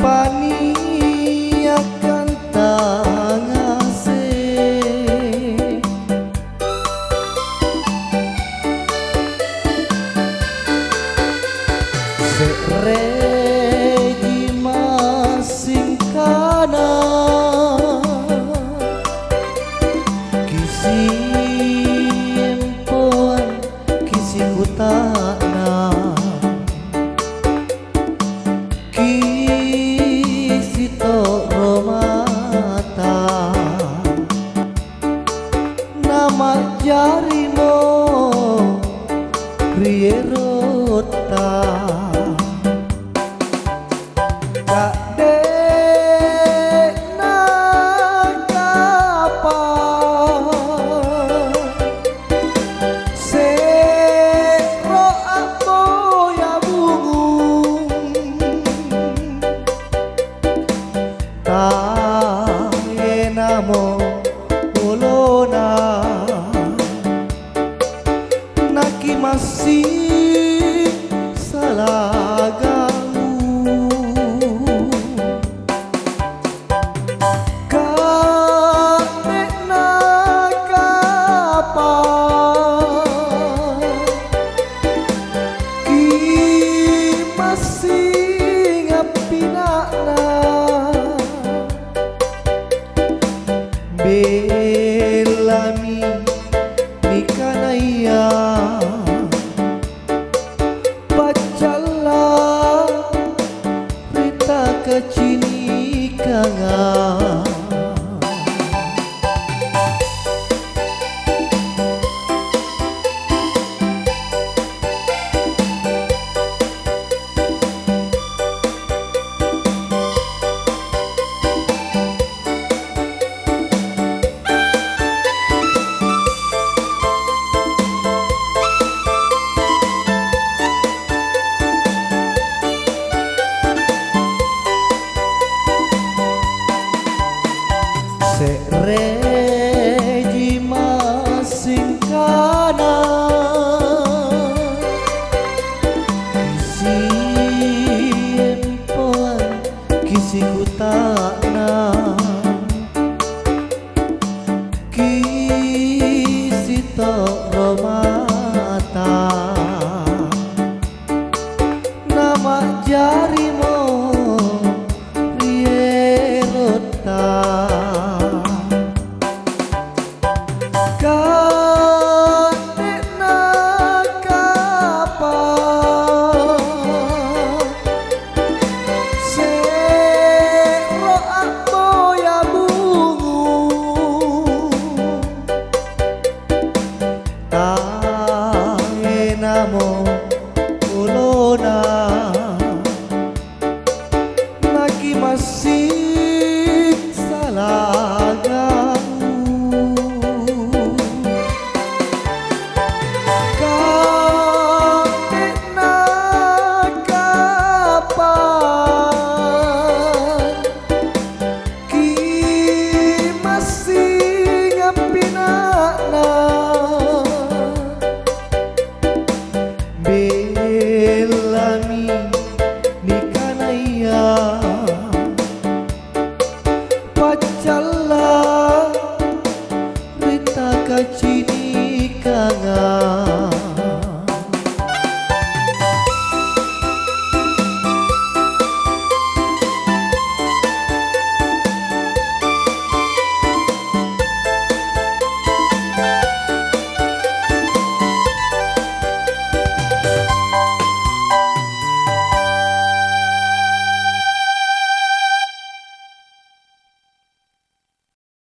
pani akan tangase sereji masing kana kisi empoan kisi kutana kisi toro mata nama jarimo rierota namo ulona naki masih salagamu kane nakapa ki masih ngapinana belami nikanaya pacala rita kacini kanga sereji masing kana kisi empoan kisi kutana kisi toro mata nama jarimo rierota kane nakapa sero amoya bungu tange namo ulona naki masih